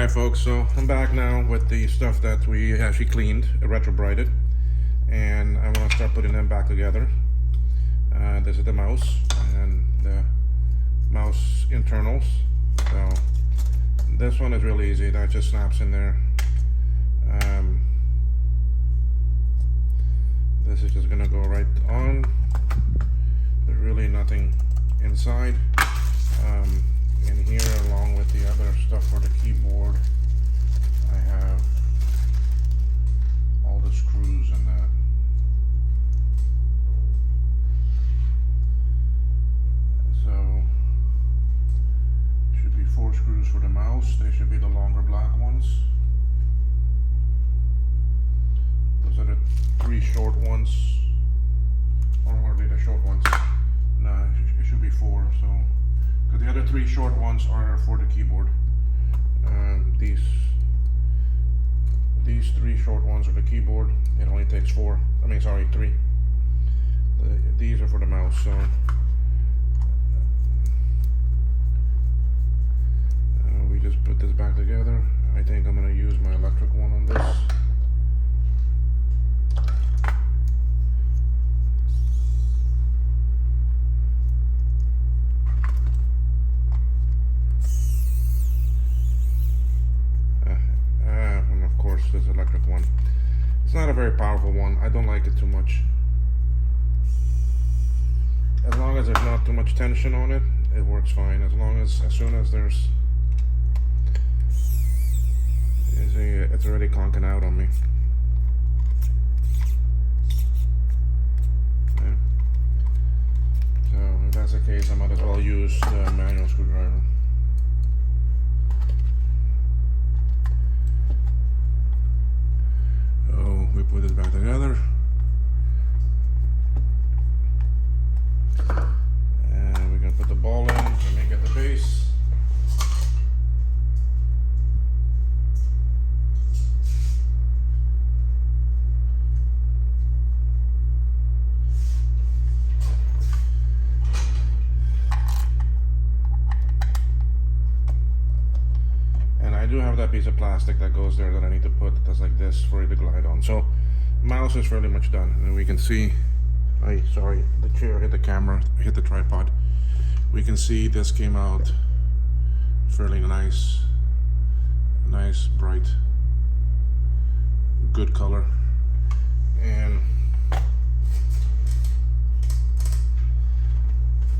Alright folks, so I'm back now with the stuff that we actually cleaned, retrobrighted, and I want to start putting them back together. This is the mouse and the mouse internals. So this one is really easy, that just snaps in there. This is just gonna go right on. There's really nothing inside. In here, along with the other stuff for the keyboard, I have all the screws and that. So should be 4 screws for the mouse. They should be the longer black ones. Those are the 3 short ones, or are they the short ones? No, it should be 4. So. The other 3 short ones are for the keyboard. These 3 short ones are the keyboard. It only takes 3. These are for the mouse. So we just put this back together. I think I'm going to use my electric one on this. This electric one. It's not a very powerful one. I don't like it too much. As long as there's not too much tension on it, it works fine. As soon as there's it's already conking out on me. Yeah. So if that's the case, I might as well use the manual screwdriver. We put it back together, and we're going to put the ball in to make it the base. And I do have that piece of plastic that goes there that I need to put that's like this for it to glide on. So mouse is fairly much done, and we can see, sorry, the chair hit the camera, hit the tripod. We can see this came out fairly nice, bright, good color, and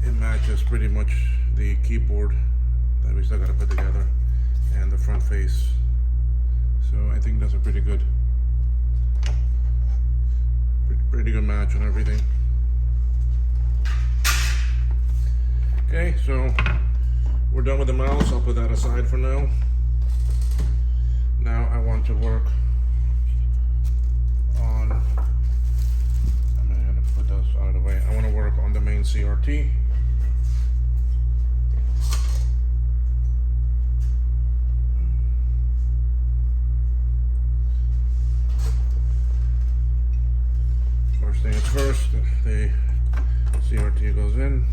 it matches pretty much the keyboard that we still got to put together and the front face. So I think that's a pretty good match on everything. Okay, so we're done with the mouse. I'll put that aside for now. Now I want to work on, I'm going to put those out of the way. I want to work on the main CRT. First thing is first, the CRT goes in.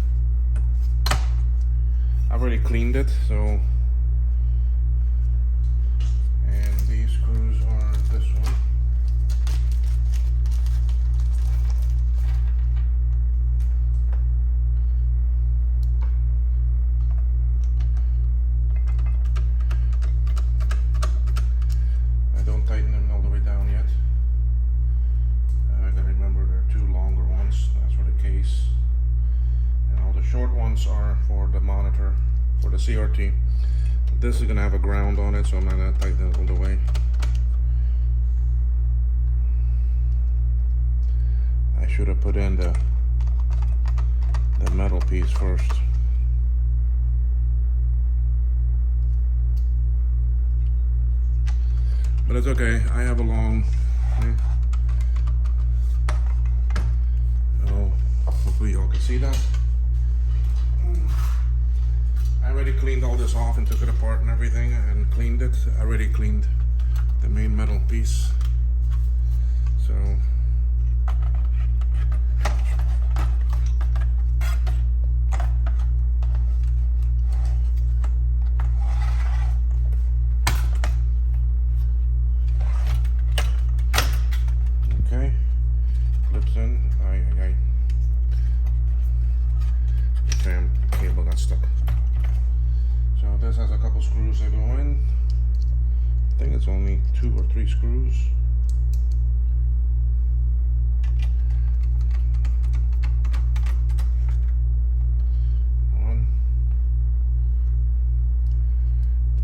I've already cleaned it, so, and these screws are this one. I don't tighten them all the way down yet. I gotta remember there are 2 longer ones, that's for the case. And all the short ones are for the monitor, for the CRT. This is gonna have a ground on it, so I'm not gonna tighten it all the way. I should have put in the metal piece first. But it's okay, I have a long, hopefully y'all can see that. I already cleaned all this off and took it apart and everything and cleaned it. I already cleaned the main metal piece. So think it's only 2 or 3 screws. One.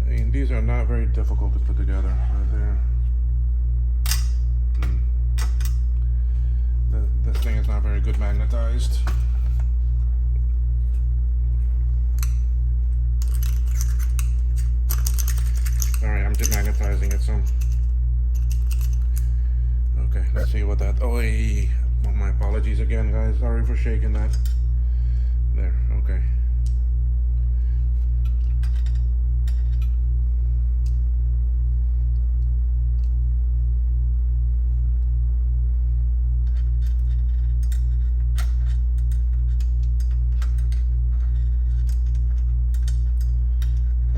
I mean, these are not very difficult to put together. Right there. This thing is not very good magnetized. Sorry, I'm demagnetizing it some. Okay, let's see what that. Oh, hey, well, my apologies again, guys. Sorry for shaking that. There, okay.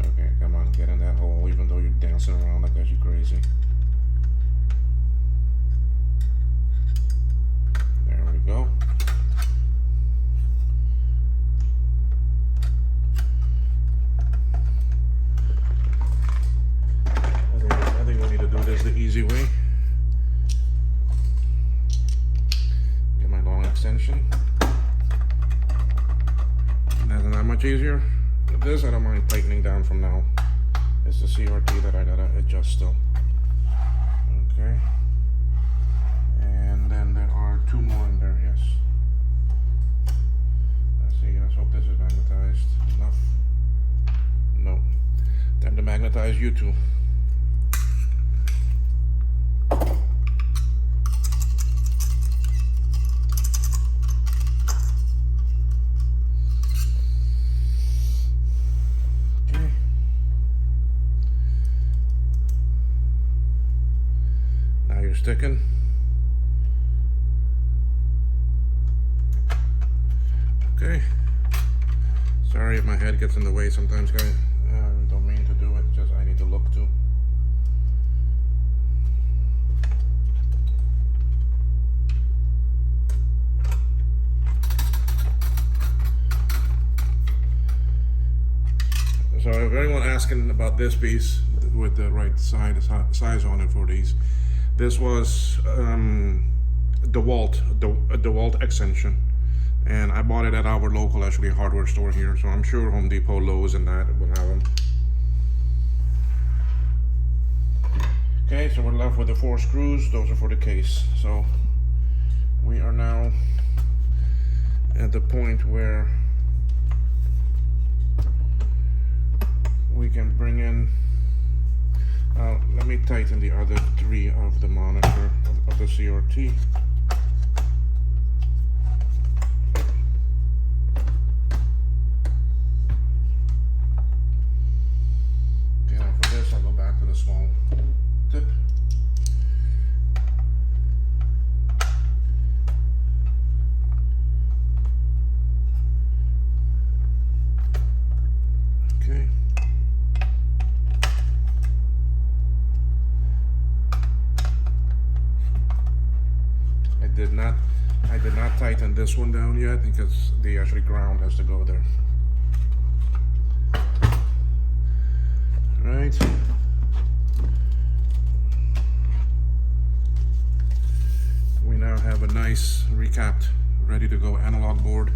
Okay, come on, get in that hole, even though you're dancing around like you're crazy. There we go. I think we need to do this the easy way. Get my long extension. That's not much easier. This I don't mind tightening down from now. It's the CRT that I gotta adjust still. Okay. And then there are 2 more in there, yes. Let's see, let's hope this is magnetized enough. No. Time to magnetize you two. Okay. Now you're sticking. Okay. Sorry if my head gets in the way sometimes, guys. Don't mean to do it, just I need to look too. So if anyone asking about this piece with the right size on it for these, this was DeWalt extension. And I bought it at our local, actually, hardware store here. So I'm sure Home Depot, Lowe's, and that will have them. Okay, so we're left with the 4 screws. Those are for the case. So we are now at the point where we can bring in. Let me tighten the other 3 of the monitor of the CRT. I'll go back to the small tip. Okay. I did not tighten this one down yet because the actually ground has to go there. Right. We now have a nice recapped, ready to go analog board.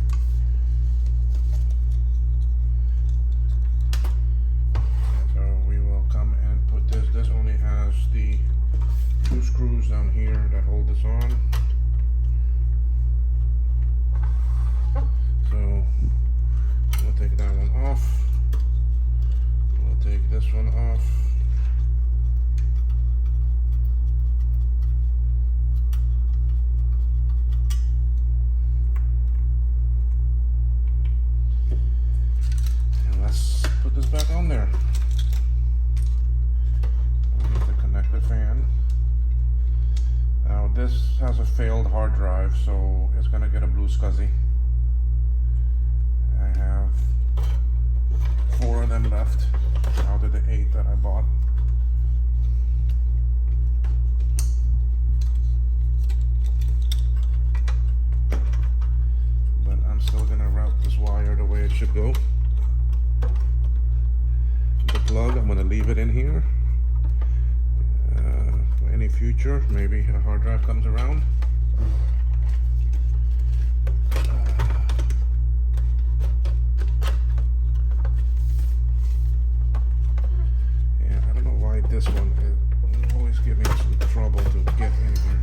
So we will come and put this. This only has the 2 screws down here that hold this on. So we'll take that one off. We'll take this one off. And let's put this back on there. We need to connect the fan. Now this has a failed hard drive, so it's going to get a blueSCSI. I have 4 of them left out of the 8 that I bought. But I'm still gonna route this wire the way it should go. The plug, I'm gonna leave it in here. any future, maybe a hard drive comes around. Yeah, I don't know why this one is always giving some trouble to get in here.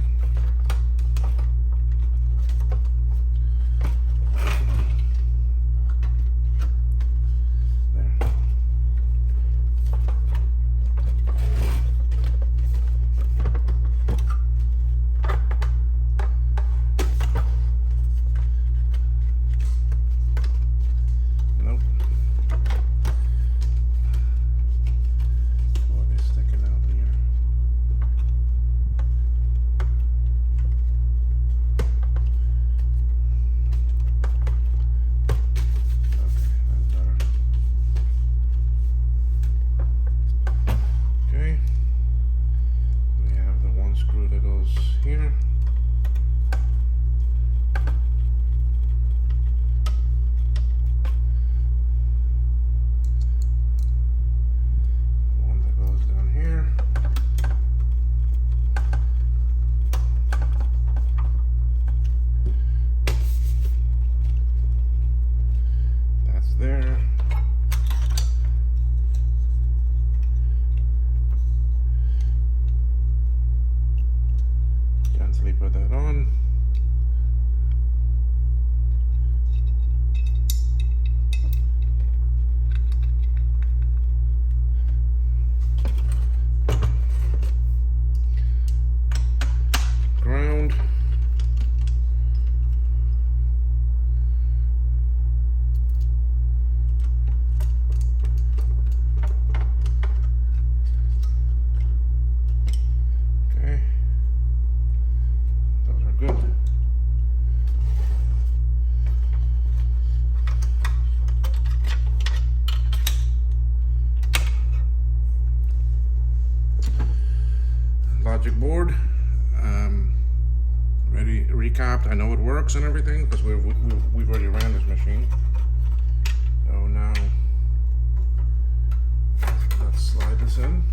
Here. One that goes down here. That's there. Gently put that on. Ground. Okay. Those are good. Logic board. Ready, recapped. I know it works and everything because we've already ran this machine. So now let's slide this in.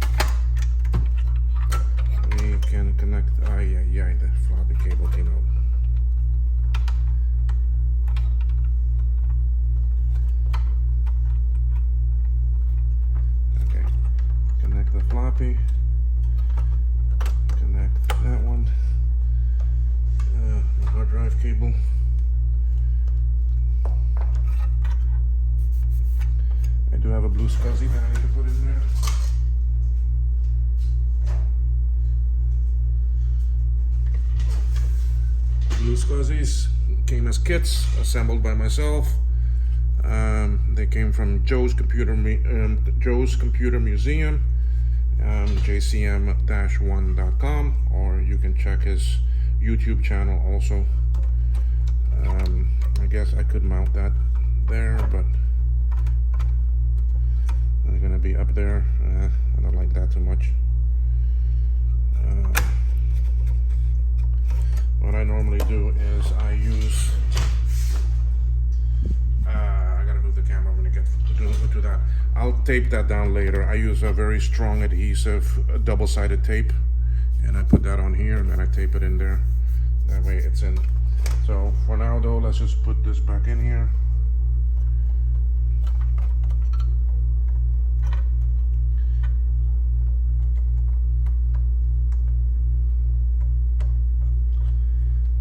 We can connect. Yeah, the floppy cable came out. Okay, connect the floppy. Connect that one. The hard drive cable. I do have a blueSCSI that I need to put in there. blueSCSIs came as kits, assembled by myself. They came from Joe's Computer Museum, jcm-1.com, or you can check his YouTube channel also. I guess I could mount that there, but they're gonna be up there. I don't like that too much. What I normally do is I use I gotta move the camera when I get to that. I'll tape that down later. I use a very strong adhesive double-sided tape, and I put that on here and then I tape it in there. That way it's in. So for now though, let's just put this back in here.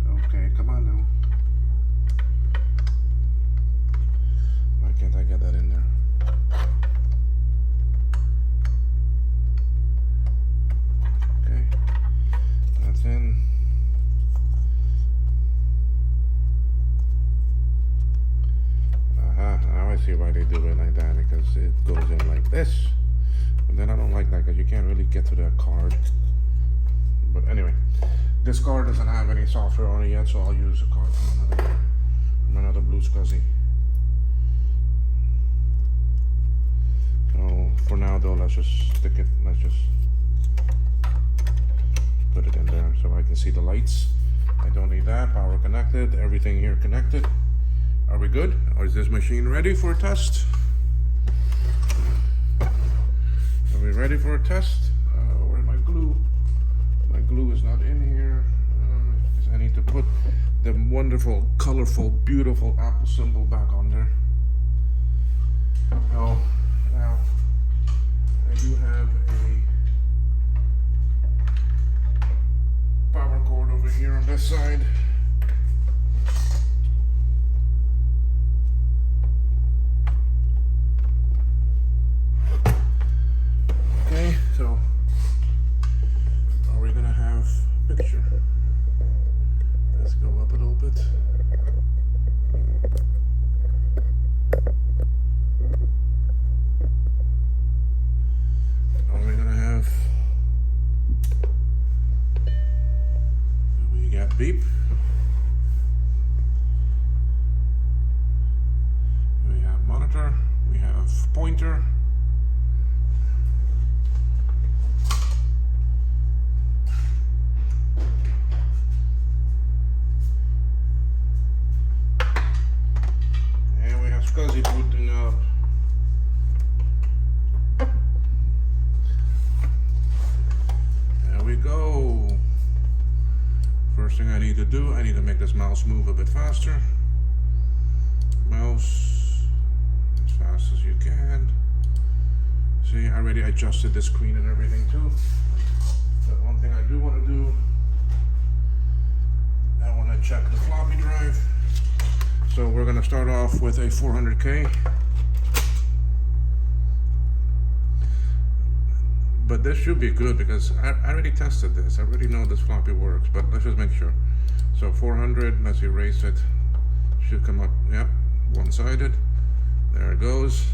Okay, come on now. Why can't I get that in there? Okay, that's in. Now I see why they do it like that, because it goes in like this. But then I don't like that because you can't really get to that card. But anyway, this card doesn't have any software on it yet, so I'll use a card from another blueSCSI. So for now though, let's just stick it, let's just put it in there so I can see the lights. I don't need that. Power connected, everything here connected. Are we good? Or is this machine ready for a test? Are we ready for a test? Where's my glue? My glue is not in here. I need to put the wonderful, colorful, beautiful Apple symbol back on there. Oh, now I do have a power cord over here on this side. Okay, so are we gonna have a picture? Let's go up a little bit. Are we gonna have? We got beep. We have monitor. We have pointer. SCSI booting up. There we go. First thing I need to do, I need to make this mouse move a bit faster. Mouse as fast as you can. See, I already adjusted the screen and everything too. But one thing I do want to do, I want to check the floppy drive. So we're going to start off with a 400K. But this should be good because I already tested this. I already know this floppy works, but let's just make sure. So 400, let's erase it. Should come up, yep, one-sided. There it goes.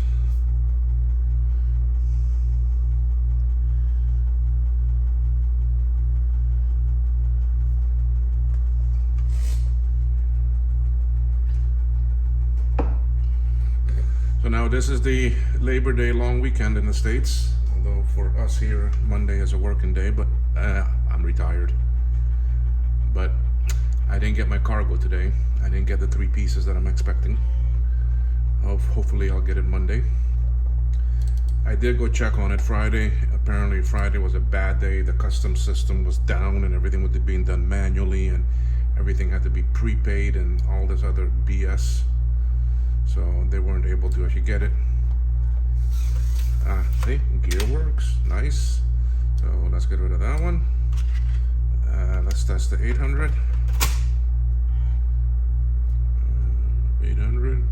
So now this is the Labor Day long weekend in the States, although for us here, Monday is a working day, but I'm retired. But I didn't get my cargo today. I didn't get the 3 pieces that I'm expecting. Hopefully I'll get it Monday. I did go check on it Friday. Apparently Friday was a bad day. The custom system was down and everything was being done manually and everything had to be prepaid and all this other BS. So they weren't able to actually get it. See, gear works, nice. So let's get rid of that one. Let's test the 800. 800.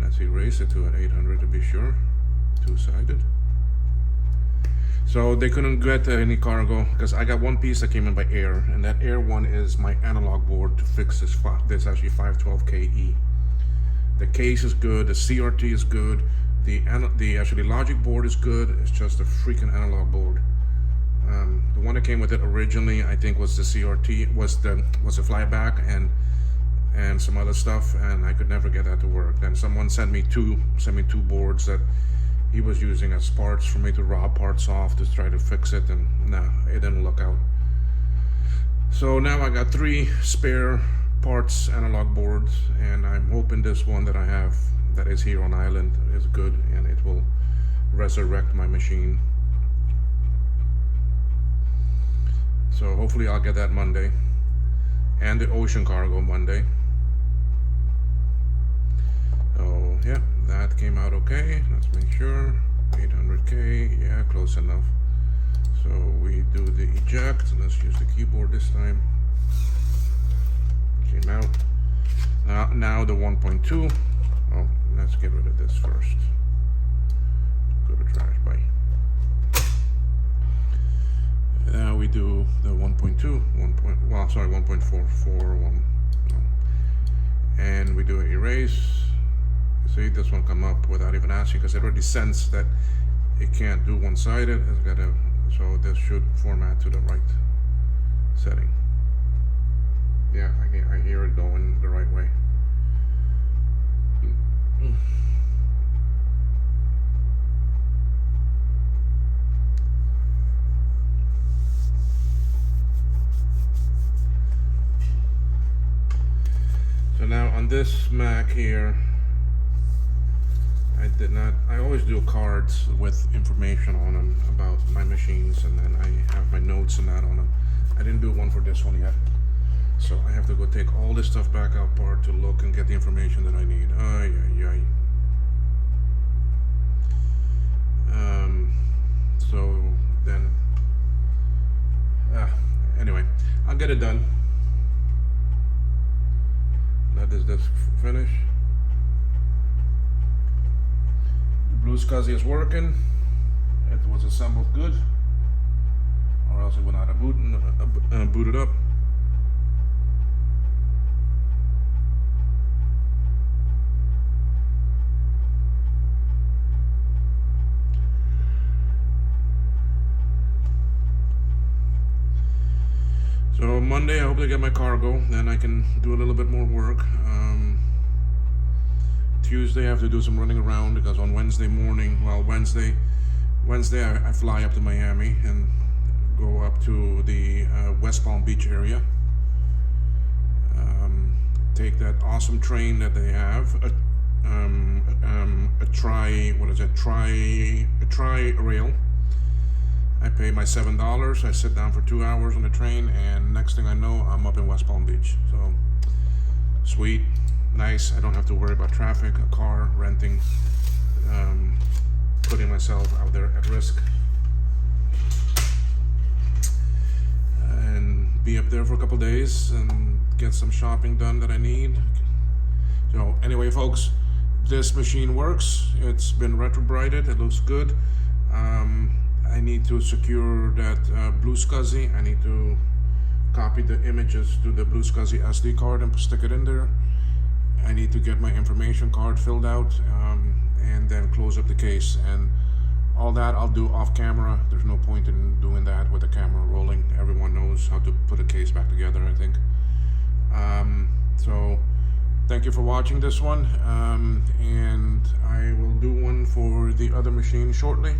Let's erase it to an 800 to be sure. Two-sided. So they couldn't get any cargo because I got one piece that came in by air, and that air one is my analog board to fix this. This actually 512KE. The case is good, the CRT is good, the actually logic board is good. It's just a freaking analog board. The one that came with it originally, I think, was the CRT, was the flyback and some other stuff, and I could never get that to work. Then someone sent me two boards that he was using as parts for me to rob parts off to try to fix it, and nah, it didn't look out. So now I got 3 spare parts analog boards, and I'm hoping this one that I have that is here on island is good and it will resurrect my machine. So hopefully I'll get that Monday, and the ocean cargo Monday. So yeah, that came out okay. Let's make sure. 800K, yeah, close enough. So we do the eject. Let's use the keyboard this time. Came out. Now the 1.2. Oh, let's get rid of this first. Go to trash, bye. Now we do the 1.2, 1.441. And we do an erase. See, this one come up without even asking because it already sensed that it can't do one-sided. It's gotta, so this should format to the right setting. Yeah, I hear it going the right way. So now on this Mac here, I always do cards with information on them about my machines, and then I have my notes and that on them. I didn't do one for this one yet. So I have to go take all this stuff back apart to look and get the information that I need. Ay, ay, ay. So then, anyway, I'll get it done. Let this disk finish. The blueSCSI is working. It was assembled good, or else it would not have booted up. So Monday, I hope to get my cargo, then I can do a little bit more work. Tuesday, I have to do some running around because on Wednesday morning, well, Wednesday I fly up to Miami and go up to the West Palm Beach area. Take that awesome train that they have, a tri-rail. I pay my $7. I sit down for 2 hours on the train, and next thing I know, I'm up in West Palm Beach. So sweet, nice. I don't have to worry about traffic, a car, renting, putting myself out there at risk, and be up there for a couple days and get some shopping done that I need. So anyway, folks, this machine works. It's been retrobrighted. It looks good. I need to secure that blueSCSI. I need to copy the images to the blueSCSI SD card and stick it in there. I need to get my information card filled out, and then close up the case. And all that I'll do off camera. There's no point in doing that with the camera rolling. Everyone knows how to put a case back together, I think. So thank you for watching this one, and I will do one for the other machine shortly.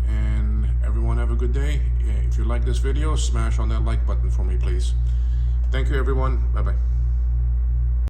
And everyone have a good day. If you like this video, smash on that like button for me, please. Thank you, everyone. Bye-bye.